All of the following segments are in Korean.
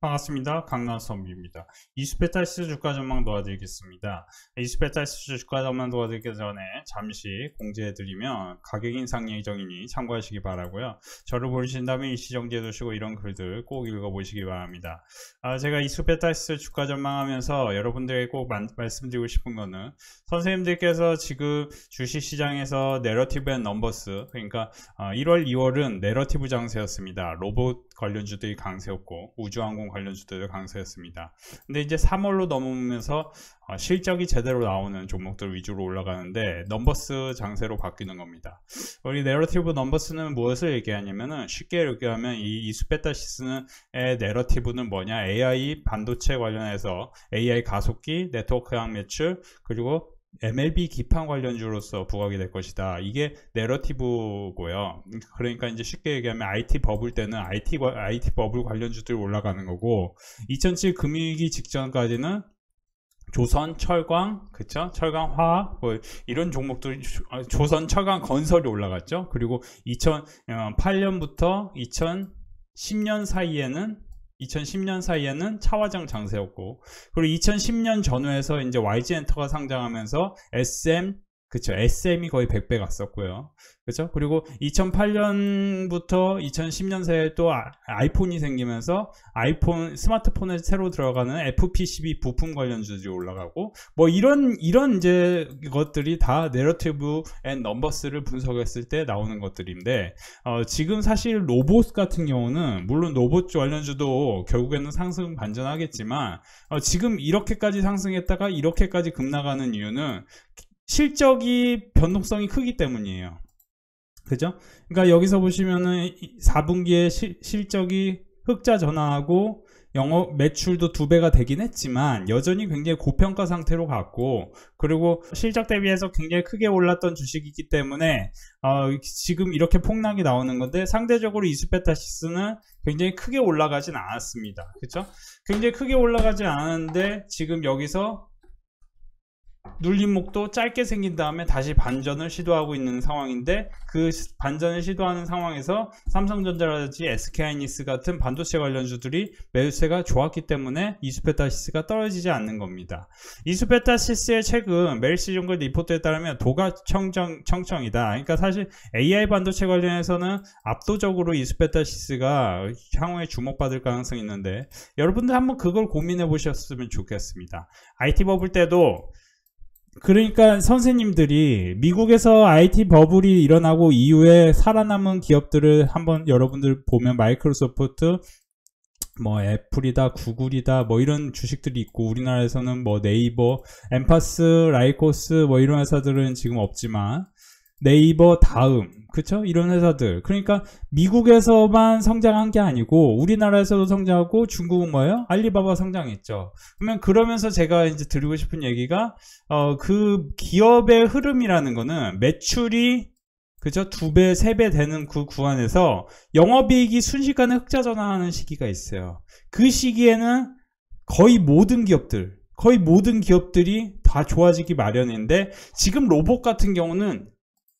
반갑습니다. 강남선비입니다. 이수페탈스 주가 전망 도와드리겠습니다. 이수페탈스 주가 전망 도와드리기 전에 잠시 공지해드리면 가격 인상 예정이니 참고하시기 바라고요. 저를 보신 다음에 일시정지해 두시고 이런 글들 꼭 읽어보시기 바랍니다. 제가 이수페탈스 주가 전망하면서 여러분들에게 꼭 말씀드리고 싶은 거는 선생님들께서 지금 주식시장에서 내러티브 앤 넘버스, 그러니까 1월 2월은 내러티브 장세였습니다. 로봇 관련주들이 강세였고 우주항공 관련주들도 강세였습니다. 근데 이제 3월로 넘으면서 실적이 제대로 나오는 종목들 위주로 올라가는데 넘버스 장세로 바뀌는 겁니다. 우리 내러티브 넘버스는 무엇을 얘기하냐면은 쉽게 얘기하면 이 이수페타시스의 내러티브는 뭐냐, AI 반도체 관련해서 AI 가속기, 네트워크항 매출, 그리고 MLB 기판 관련주로서 부각이 될 것이다. 이게 내러티브고요. 그러니까 이제 쉽게 얘기하면 IT 버블 때는 IT 버블 관련주들이 올라가는 거고, 2007 금융위기 직전까지는 조선, 철강, 그쵸? 철강, 화학, 뭐 이런 종목들, 조선, 철강, 건설이 올라갔죠. 그리고 2008년부터 2010년 사이에는 차화장 장세였고, 그리고 2010년 전후에서 이제 YG엔터가 상장하면서 SM이 거의 100배 갔었고요. 그렇죠? 그리고 2008년부터 2010년 사이에 또 아이폰이 생기면서 스마트폰에 새로 들어가는 FPCB 부품 관련주들이 올라가고, 뭐 이런 이제 것들이 다 내러티브 앤 넘버스를 분석했을 때 나오는 것들인데, 지금 사실 로봇 같은 경우는 물론 로봇 관련주도 결국에는 상승 반전하겠지만, 지금 이렇게까지 상승했다가 이렇게까지 급나가는 이유는 실적이 변동성이 크기 때문이에요. 그죠? 그러니까 여기서 보시면은 4분기에 실적이 흑자 전환하고 영업 매출도 2배가 되긴 했지만 여전히 굉장히 고평가 상태로 갔고, 그리고 실적 대비해서 굉장히 크게 올랐던 주식이기 때문에 지금 이렇게 폭락이 나오는 건데, 상대적으로 이수페타시스는 굉장히 크게 올라가진 않았습니다. 그쵸? 굉장히 크게 올라가지 않았는데 지금 여기서 눌림목도 짧게 생긴 다음에 다시 반전을 시도하고 있는 상황인데, 그 반전을 시도하는 상황에서 삼성전자라든지 SK하이닉스 같은 반도체 관련주들이 매수세가 좋았기 때문에 이수페타시스가 떨어지지 않는 겁니다. 이수페타시스의 최근 매일시종글 리포트에 따르면 도가 청정이다. 그러니까 사실 AI 반도체 관련해서는 압도적으로 이수페타시스가 향후에 주목받을 가능성이 있는데, 여러분들 한번 그걸 고민해 보셨으면 좋겠습니다. IT 버블 때도, 그러니까 선생님들이 미국에서 IT 버블이 일어나고 이후에 살아남은 기업들을 한번 여러분들 보면 마이크로소프트, 뭐 애플이다, 구글이다, 뭐 이런 주식들이 있고, 우리나라에서는 뭐 네이버, 엠파스, 라이코스 뭐 이런 회사들은 지금 없지만 네이버, 다음, 그쵸? 이런 회사들. 그러니까 미국에서만 성장한 게 아니고 우리나라에서도 성장하고, 중국은 뭐예요? 알리바바 성장했죠. 그러면서 제가 이제 드리고 싶은 얘기가, 그 기업의 흐름이라는 거는 매출이, 그죠? 2배, 3배 되는 그 구간에서 영업이익이 순식간에 흑자 전환하는 시기가 있어요. 그 시기에는 거의 모든 기업들이 다 좋아지기 마련인데, 지금 로봇 같은 경우는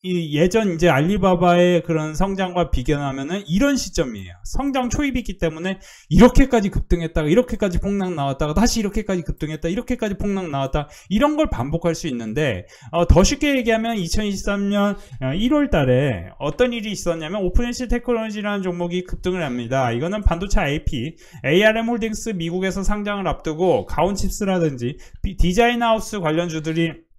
예전 이제 알리바바의 그런 성장과 비교하면은 이런 시점이에요. 성장 초입이기 때문에 이렇게까지 급등했다가 이렇게까지 폭락 나왔다가 다시 이렇게까지 급등했다, 이렇게까지 폭락 나왔다, 이런 걸 반복할 수 있는데, 더 쉽게 얘기하면 2023년 1월 달에 어떤 일이 있었냐면, 오픈엣지 테크놀로지라는 종목이 급등을 합니다. 이거는 반도체 IP, ARM 홀딩스 미국에서 상장을 앞두고 가온칩스라든지 디자인하우스 관련주들이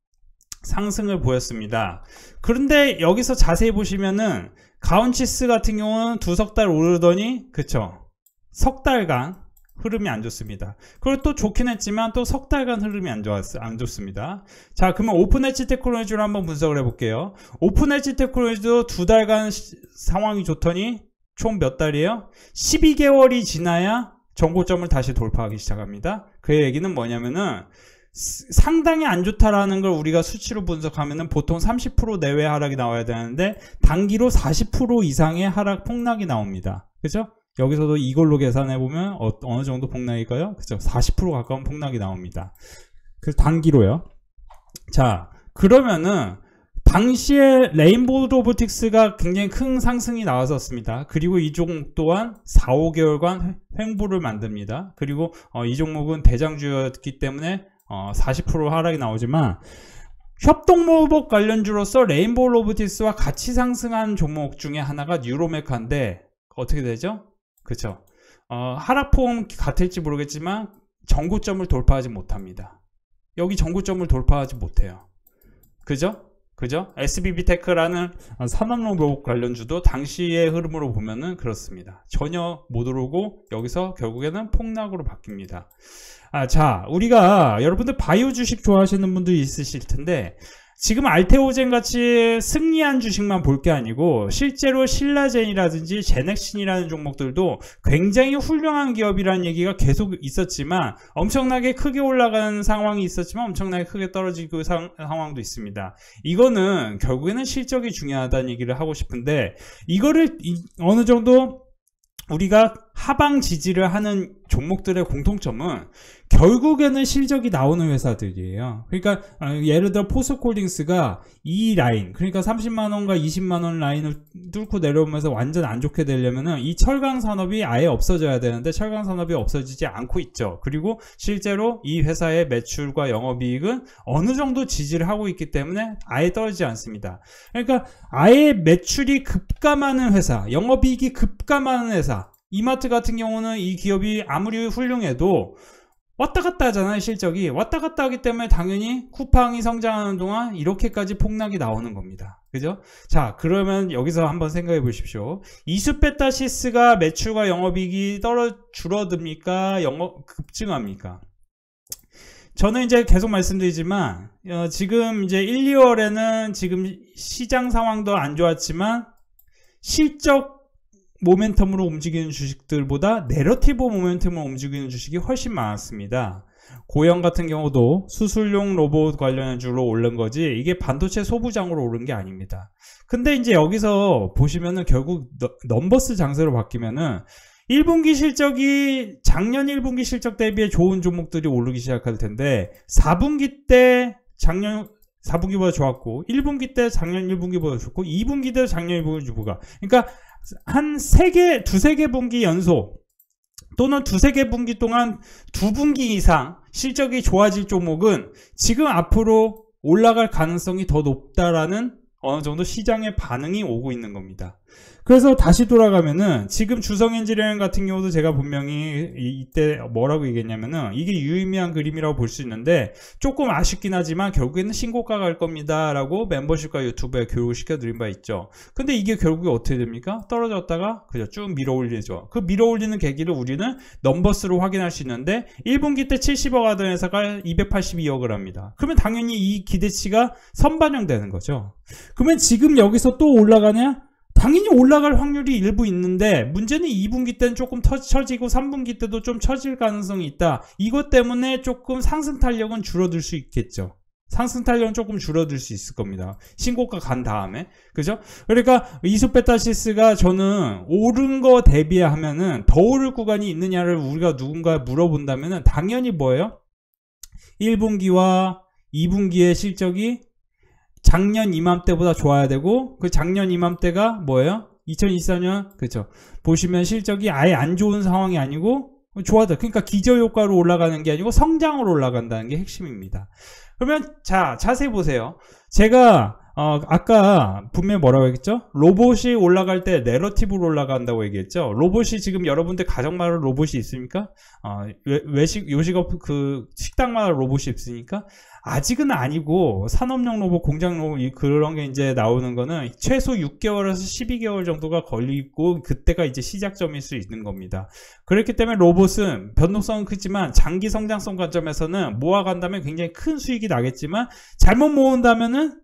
상승을 보였습니다. 그런데 여기서 자세히 보시면은 가온치스 같은 경우는 2석 달 오르더니, 그쵸? 석 달간 흐름이 안 좋습니다. 그리고 또 좋긴 했지만 또 석 달간 흐름이 안 좋습니다. 자, 그러면 오픈엣지 테크놀로지로 한번 분석을 해볼게요. 오픈엣지 테크놀로지도 2달간 상황이 좋더니 총 몇 달이에요? 12개월이 지나야 정고점을 다시 돌파하기 시작합니다. 그 얘기는 뭐냐면은, 상당히 안 좋다라는 걸 우리가 수치로 분석하면은 보통 30% 내외 하락이 나와야 되는데, 단기로 40% 이상의 하락 폭락이 나옵니다. 그죠? 여기서도 이걸로 계산해보면 어느 정도 폭락일까요? 그죠? 40% 가까운 폭락이 나옵니다. 그래서 단기로요. 자, 그러면은 당시에 레인보우 로보틱스가 굉장히 큰 상승이 나왔었습니다. 그리고 이 종목 또한 4, 5개월간 횡보를 만듭니다. 그리고 이 종목은 대장주였기 때문에 40% 하락이 나오지만 협동로봇 관련주로서 레인보우 로보틱스와 같이 상승한 종목 중에 하나가 뉴로메카인데 어떻게 되죠? 그쵸? 하락폭은 같을지 모르겠지만 전고점을 돌파하지 못합니다. 여기 전고점을 돌파하지 못해요. 그죠? SBB테크라는 산업로봇 관련주도 당시의 흐름으로 보면은 그렇습니다. 전혀 못 오르고 여기서 결국에는 폭락으로 바뀝니다. 자, 우리가 여러분들 바이오 주식 좋아하시는 분들이 있으실 텐데 지금 알테오젠 같이 승리한 주식만 볼 게 아니고 실제로 신라젠이라든지 제넥신이라는 종목들도 굉장히 훌륭한 기업이라는 얘기가 계속 있었지만 엄청나게 크게 올라가는 상황이 있었지만 엄청나게 크게 떨어지고 상황도 있습니다. 이거는 결국에는 실적이 중요하다는 얘기를 하고 싶은데 이거를 어느 정도 우리가 하방 지지를 하는 종목들의 공통점은 결국에는 실적이 나오는 회사들이에요. 그러니까 예를 들어 포스코홀딩스가 이 라인, 그러니까 30만원과 20만원 라인을 뚫고 내려오면서 완전 안 좋게 되려면은 이 철강 산업이 아예 없어져야 되는데 철강 산업이 없어지지 않고 있죠. 그리고 실제로 이 회사의 매출과 영업이익은 어느 정도 지지를 하고 있기 때문에 아예 떨어지지 않습니다. 그러니까 아예 매출이 급감하는 회사, 영업이익이 급감하는 회사, 이마트 같은 경우는 이 기업이 아무리 훌륭해도 왔다 갔다 하잖아요. 실적이 왔다 갔다 하기 때문에 당연히 쿠팡이 성장하는 동안 이렇게까지 폭락이 나오는 겁니다. 그죠? 자, 그러면 여기서 한번 생각해 보십시오. 이수페타시스가 매출과 영업이익이 줄어듭니까? 급증합니까? 저는 이제 계속 말씀드리지만 지금 이제 1, 2월에는 지금 시장 상황도 안 좋았지만 실적 모멘텀으로 움직이는 주식들보다 내러티브 모멘텀으로 움직이는 주식이 훨씬 많았습니다. 고영 같은 경우도 수술용 로봇 관련 주로 오른 거지 이게 반도체 소부장으로 오른 게 아닙니다. 근데 이제 여기서 보시면은 결국 넘버스 장세로 바뀌면은 1분기 실적이 작년 1분기 실적 대비에 좋은 종목들이 오르기 시작할 텐데 4분기 때 작년 4분기보다 좋았고 1분기 때 작년 1분기보다 좋고 2분기 때 작년 1분기보다 그러니까 한 두세 개 분기 연속 또는 두세 개 분기 동안 2분기 이상 실적이 좋아질 종목은 지금 앞으로 올라갈 가능성이 더 높다라는 어느 정도 시장의 반응이 오고 있는 겁니다. 그래서 다시 돌아가면은 지금 주성엔지니어링 같은 경우도 제가 분명히 이때 뭐라고 얘기했냐면은 이게 유의미한 그림이라고 볼 수 있는데 조금 아쉽긴 하지만 결국에는 신고가 갈 겁니다 라고 멤버십과 유튜브에 교육을 시켜드린 바 있죠. 근데 이게 결국에 어떻게 됩니까? 떨어졌다가 그죠 쭉 밀어 올리죠. 그 밀어 올리는 계기를 우리는 넘버스로 확인할 수 있는데 1분기 때 70억 하던 회사가 282억을 합니다. 그러면 당연히 이 기대치가 선반영되는 거죠. 그러면 지금 여기서 또 올라가냐? 당연히 올라갈 확률이 일부 있는데 문제는 2분기 때는 조금 처지고 3분기 때도 좀 처질 가능성이 있다. 이것 때문에 조금 상승 탄력은 줄어들 수 있겠죠. 상승 탄력은 조금 줄어들 수 있을 겁니다. 신고가 간 다음에. 그죠? 그러니까 이수페타시스가 저는 오른 거 대비하면은 더 오를 구간이 있느냐를 우리가 누군가 물어본다면은 당연히 뭐예요? 1분기와 2분기의 실적이 작년 이맘때보다 좋아야 되고 그 작년 이맘때가 뭐예요? 2024년 그렇죠. 보시면 실적이 아예 안 좋은 상황이 아니고 좋아다. 그러니까 기저효과로 올라가는 게 아니고 성장으로 올라간다는 게 핵심입니다. 그러면 자 자세히 보세요. 제가 아까 분명히 뭐라고 했죠? 로봇이 올라갈 때 내러티브로 올라간다고 얘기했죠. 로봇이 지금 여러분들 가정마다 로봇이 있습니까? 외식 요식업 그 식당마다 로봇이 있으니까 아직은 아니고 산업용 로봇, 공장 로봇 그런 게 이제 나오는 거는 최소 6개월에서 12개월 정도가 걸리고 그때가 이제 시작점일 수 있는 겁니다. 그렇기 때문에 로봇은 변동성은 크지만 장기 성장성 관점에서는 모아간다면 굉장히 큰 수익이 나겠지만 잘못 모은다면은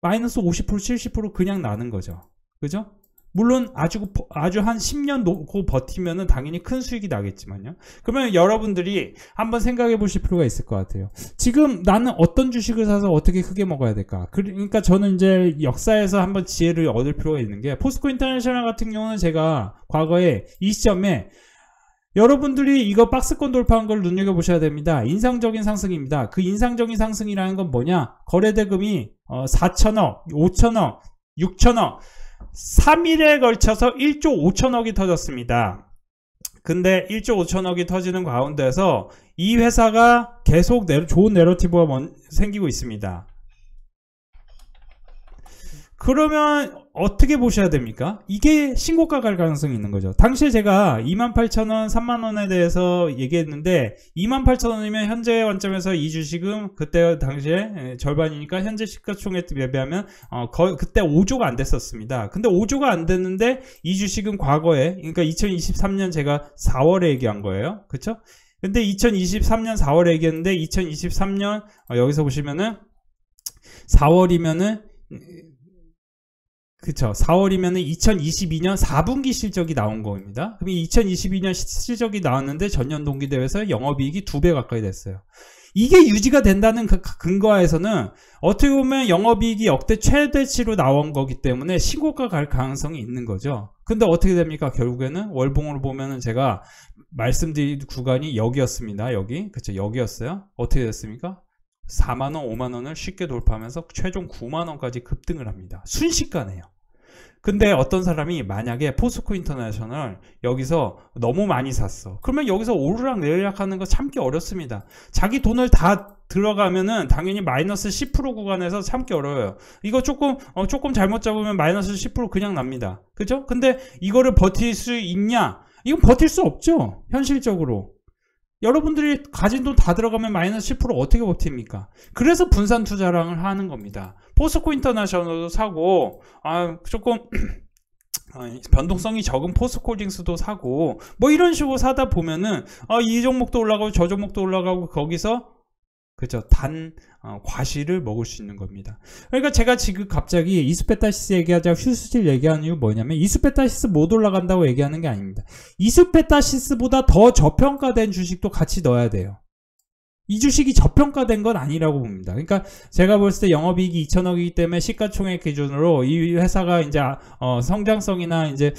마이너스 50%, 70% 그냥 나는 거죠. 그죠? 물론 아주 한 10년 놓고 버티면은 당연히 큰 수익이 나겠지만요. 그러면 여러분들이 한번 생각해 보실 필요가 있을 것 같아요. 지금 나는 어떤 주식을 사서 어떻게 크게 먹어야 될까? 그러니까 저는 이제 역사에서 한번 지혜를 얻을 필요가 있는 게 포스코 인터내셔널 같은 경우는 제가 과거에 이 시점에 여러분들이 이거 박스권 돌파한 걸 눈여겨보셔야 됩니다. 인상적인 상승입니다. 그 인상적인 상승이라는 건 뭐냐? 거래대금이 4천억, 5천억, 6천억 3일에 걸쳐서 1조 5천억이 터졌습니다. 근데 1조 5천억이 터지는 가운데서 이 회사가 계속 좋은 내러티브가 생기고 있습니다. 그러면 어떻게 보셔야 됩니까? 이게 신고가 갈 가능성이 있는 거죠. 당시에 제가 28,000원, 3만원에 대해서 얘기했는데 28,000원이면 현재 관점에서 이 주식은 그때 당시에 절반이니까 현재 시가총액 비하면 그때 5조가 안 됐었습니다. 근데 5조가 안 됐는데 이 주식은 과거에, 그러니까 2023년 제가 4월에 얘기한 거예요. 그쵸? 근데 2023년 4월에 얘기했는데 2023년 여기서 보시면은 4월이면은 그쵸. 4월이면은 2022년 4분기 실적이 나온 겁니다. 그럼 2022년 실적이 나왔는데 전년 동기 대비해서 영업이익이 2배 가까이 됐어요. 이게 유지가 된다는 그 근거에서는 어떻게 보면 영업이익이 역대 최대치로 나온 거기 때문에 신고가 갈 가능성이 있는 거죠. 근데 어떻게 됩니까? 결국에는 월봉으로 보면은 제가 말씀드린 구간이 여기였습니다. 여기. 그쵸. 여기였어요. 어떻게 됐습니까? 4만원, 5만원을 쉽게 돌파하면서 최종 9만원까지 급등을 합니다. 순식간에요. 근데 어떤 사람이 만약에 포스코 인터내셔널 여기서 너무 많이 샀어. 그러면 여기서 오르락 내리락 하는 거 참기 어렵습니다. 자기 돈을 다 들어가면은 당연히 마이너스 10% 구간에서 참기 어려워요. 이거 조금 잘못 잡으면 마이너스 10% 그냥 납니다. 그죠? 근데 이거를 버틸 수 있냐? 이건 버틸 수 없죠. 현실적으로. 여러분들이 가진 돈 다 들어가면 마이너스 10% 어떻게 버팁니까? 그래서 분산 투자를 하는 겁니다. 포스코 인터내셔널도 사고, 조금 변동성이 적은 포스코홀딩스도 사고, 뭐 이런 식으로 사다 보면은 이 종목도 올라가고 저 종목도 올라가고 거기서 그죠? 과실을 먹을 수 있는 겁니다. 그러니까 제가 지금 갑자기 이수페타시스 얘기하자 휴수질 얘기하는 이유 뭐냐면 이수페타시스 못 올라간다고 얘기하는 게 아닙니다. 이수페타시스보다 더 저평가된 주식도 같이 넣어야 돼요. 이 주식이 저평가된 건 아니라고 봅니다. 그러니까 제가 봤을 때 영업이익이 2천억이기 때문에 시가총액 기준으로 이 회사가 이제 성장성이나 이제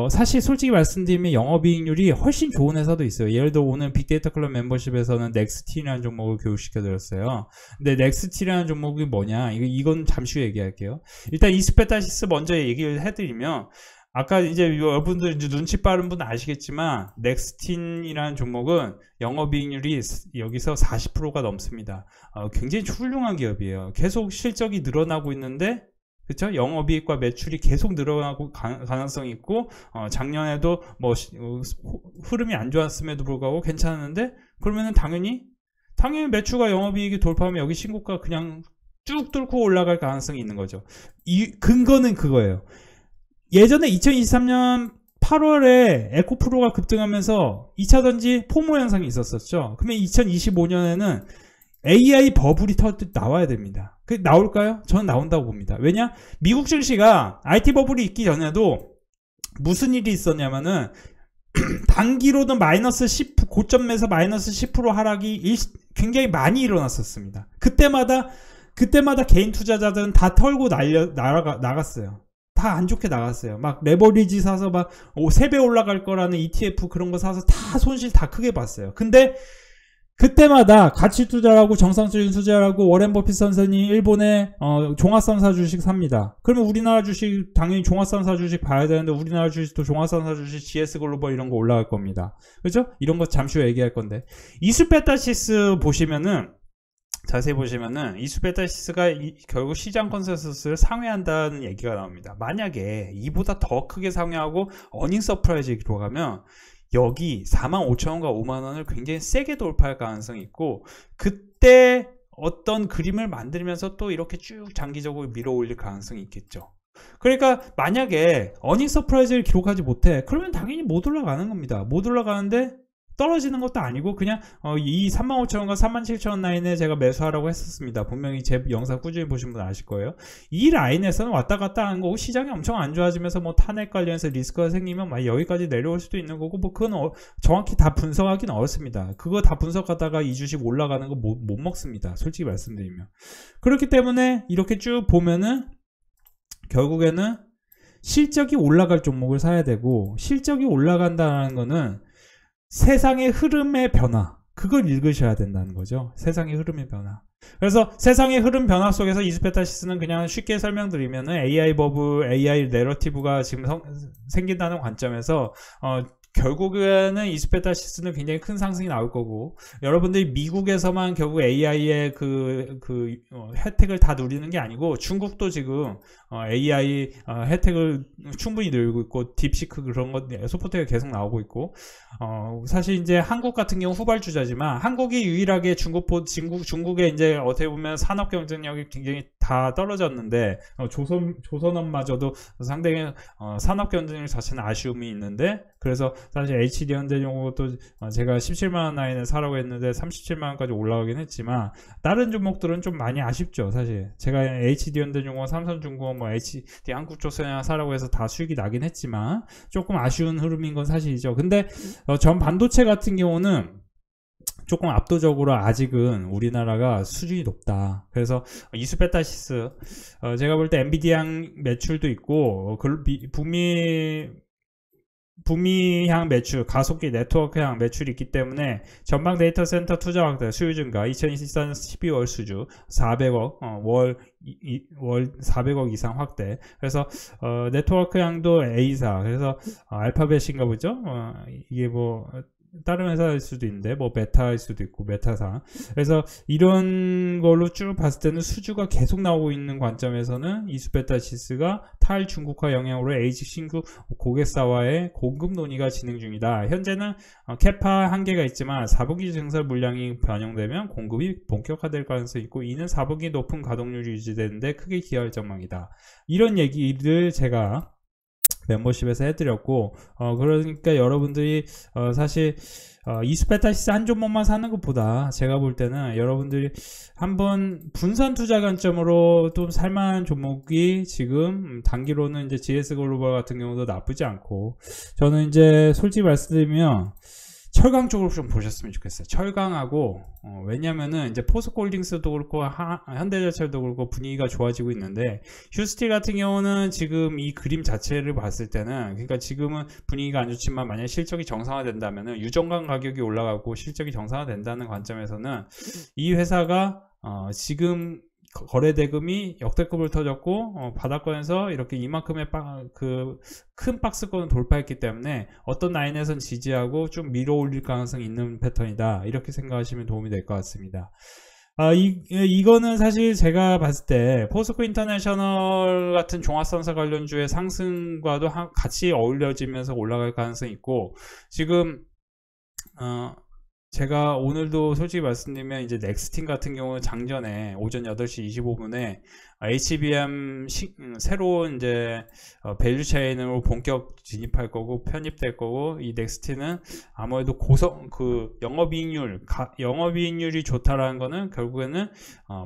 사실 솔직히 말씀드리면 영업이익률이 훨씬 좋은 회사도 있어요. 예를 들어 오늘 빅데이터 클럽 멤버십에서는 넥스티라는 종목을 교육시켜 드렸어요. 근데 넥스티라는 종목이 뭐냐? 이건 잠시 후에 얘기할게요. 일단 이스페타시스 먼저 얘기를 해드리면 아까 이제 여러분들 이제 눈치 빠른 분 아시겠지만 넥스틴이라는 종목은 영업이익률이 여기서 40%가 넘습니다. 굉장히 훌륭한 기업이에요. 계속 실적이 늘어나고 있는데 그렇죠? 영업이익과 매출이 계속 늘어나고 가능성이 있고 작년에도 뭐 흐름이 안 좋았음에도 불구하고 괜찮았는데 그러면은 당연히 매출과 영업이익이 돌파하면 여기 신고가 그냥 쭉 뚫고 올라갈 가능성이 있는 거죠. 이 근거는 그거예요. 예전에 2023년 8월에 에코프로가 급등하면서 2차전지 포모 현상이 있었었죠. 그러면 2025년에는 AI 버블이 나와야 됩니다. 그 나올까요? 저는 나온다고 봅니다. 왜냐? 미국 증시가 IT 버블이 있기 전에도 무슨 일이 있었냐면은 단기로는 마이너스 10 고점에서 마이너스 10% 하락이 굉장히 많이 일어났었습니다. 그때마다 개인 투자자들은 다 털고 나갔어요. 다 안 좋게 나갔어요. 막 레버리지 사서 막 3배 올라갈 거라는 ETF 그런 거 사서 다 손실 다 크게 봤어요. 근데 그때마다 가치 투자라고 정상적인 투자라고 워렌 버핏 선생이 일본의 종합3사 주식 삽니다. 그러면 우리나라 주식 당연히 종합3사 주식 봐야 되는데 우리나라 주식도 종합3사 주식 GS 글로벌 이런 거 올라갈 겁니다. 그죠? 이런 거 잠시 후에 얘기할 건데 이수페타시스 보시면은 자세히 보시면은 이수페타시스가 결국 시장 컨센서스를 상회한다는 얘기가 나옵니다. 만약에 이보다 더 크게 상회하고 어닝 서프라이즈에 들어가면 여기 45,000원과 5만원을 굉장히 세게 돌파할 가능성이 있고 그때 어떤 그림을 만들면서 또 이렇게 쭉 장기적으로 밀어 올릴 가능성이 있겠죠. 그러니까 만약에 어닝 서프라이즈를 기록하지 못해 그러면 당연히 못 올라가는 겁니다. 못 올라가는데 떨어지는 것도 아니고 그냥 이 35,000원과 37,000원 라인에 제가 매수하라고 했었습니다. 분명히 제 영상 꾸준히 보신 분 아실 거예요. 이 라인에서는 왔다 갔다 하는 거고 시장이 엄청 안 좋아지면서 뭐 탄핵 관련해서 리스크가 생기면 막 여기까지 내려올 수도 있는 거고 뭐 그건 정확히 다 분석하기는 어렵습니다. 그거 다 분석하다가 이 주식 올라가는 거 못 먹습니다. 솔직히 말씀드리면. 그렇기 때문에 이렇게 쭉 보면은 결국에는 실적이 올라갈 종목을 사야 되고 실적이 올라간다는 거는 세상의 흐름의 변화, 그걸 읽으셔야 된다는 거죠. 세상의 흐름의 변화. 그래서 세상의 흐름 변화 속에서 이스페타시스는 그냥 쉽게 설명드리면은 AI 버블, AI 내러티브가 지금 생긴다는 관점에서 결국에는 이스페타시스는 굉장히 큰 상승이 나올 거고, 여러분들이 미국에서만 결국 AI의 혜택을 다 누리는 게 아니고, 중국도 지금 AI 혜택을 충분히 누리고 있고, 딥시크 그런 것 소프트웨어 계속 나오고 있고, 사실 이제 한국 같은 경우 후발주자지만, 한국이 유일하게 중국의 이제 어떻게 보면 산업 경쟁력이 굉장히 다 떨어졌는데, 조선업마저도 상당히 산업 경쟁력 자체는 아쉬움이 있는데, 그래서 사실 HD 현대중공업도 제가 17만원 라인에 사라고 했는데 37만원까지 올라가긴 했지만, 다른 종목들은 좀 많이 아쉽죠. 사실 제가 HD 현대중공업, 삼성중공업, 뭐 HD 한국조선이나 사라고 해서 다 수익이 나긴 했지만 조금 아쉬운 흐름인 건 사실이죠. 근데 전 반도체 같은 경우는 조금 압도적으로 아직은 우리나라가 수준이 높다. 그래서 이스페타시스, 제가 볼 때 엔비디아 매출도 있고, 북미향 매출, 가속기 네트워크향 매출이 있기 때문에 전방 데이터 센터 투자 확대, 수요 증가, 2024년 12월 수주 400억, 월 400억 이상 확대. 그래서 네트워크향도 A사, 그래서 알파벳인가 보죠. 이게 뭐 다른 회사일 수도 있는데, 뭐 메타일 수도 있고, 메타사. 그래서 이런 걸로 쭉 봤을 때는 수주가 계속 나오고 있는 관점에서는 이스페타시스가 탈중국화 영향으로 에이지 신규 고객사와의 공급 논의가 진행 중이다. 현재는 캐파 한계가 있지만 4분기 증설 물량이 반영되면 공급이 본격화될 가능성이 있고, 이는 4분기 높은 가동률이 유지되는데 크게 기여할 전망이다. 이런 얘기를 제가 멤버십에서 해드렸고, 그러니까 여러분들이 사실 이스페타시스 한 종목만 사는 것보다 제가 볼 때는 여러분들이 한번 분산 투자 관점으로 좀 살만한 종목이 지금 단기로는 이제 GS글로벌 같은 경우도 나쁘지 않고, 저는 이제 솔직히 말씀드리면 철강 쪽으로 좀 보셨으면 좋겠어요. 철강하고, 왜냐면은 이제 포스코홀딩스도 그렇고 현대제철도 그렇고 분위기가 좋아지고 있는데, 휴스틸 같은 경우는 지금 이 그림 자체를 봤을 때는, 그러니까 지금은 분위기가 안 좋지만 만약 실적이 정상화된다면은 유정관 가격이 올라가고 실적이 정상화된다는 관점에서는 이 회사가 지금 거래 대금이 역대급을 터졌고, 바닥권에서 이렇게 이만큼의 큰 박스권을 돌파했기 때문에 어떤 라인에선 지지하고 좀 밀어 올릴 가능성이 있는 패턴이다, 이렇게 생각하시면 도움이 될 것 같습니다. 이거는 사실 제가 봤을 때 포스코 인터내셔널 같은 종합선사 관련주의 상승과도 같이 어울려지면서 올라갈 가능성이 있고, 지금 제가 오늘도 솔직히 말씀드리면 이제 넥스틴 같은 경우는 장전에 오전 8시 25분에 HBM 새로운 이제 밸류 체인으로 본격 진입할 거고 편입될 거고, 이 넥스틴은 아무래도 영업이익률이 좋다라는 거는 결국에는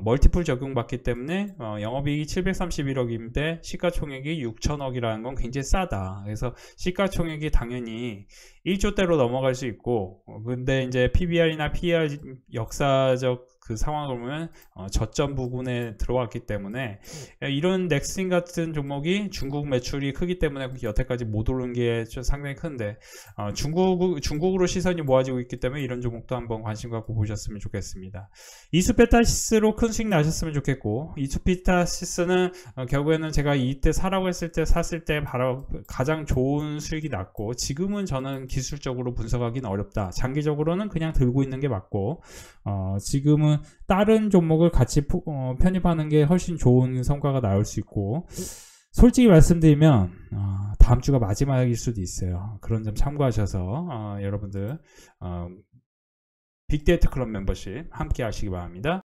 멀티플 적용받기 때문에 영업이익이 731억인데 시가총액이 6천억이라는 건 굉장히 싸다. 그래서 시가총액이 당연히 1조대로 넘어갈 수 있고, 근데 이제 PBR이나 PER 역사적 그 상황을 보면 저점 부분에 들어왔기 때문에, 이런 넥스틴 같은 종목이 중국 매출이 크기 때문에 여태까지 못 오른 게 상당히 큰데, 중국으로 시선이 모아지고 있기 때문에 이런 종목도 한번 관심 갖고 보셨으면 좋겠습니다. 이스페타시스로 큰 수익 나셨으면 좋겠고, 이스페타시스는 결국에는 제가 이때 사라고 했을 때 샀을 때 바로 가장 좋은 수익이 났고, 지금은 저는 기술적으로 분석하기는 어렵다. 장기적으로는 그냥 들고 있는 게 맞고, 지금은 다른 종목을 같이 편입하는 게 훨씬 좋은 성과가 나올 수 있고, 솔직히 말씀드리면 다음 주가 마지막일 수도 있어요. 그런 점 참고하셔서 여러분들 빅데이터 클럽 멤버십 함께 하시기 바랍니다.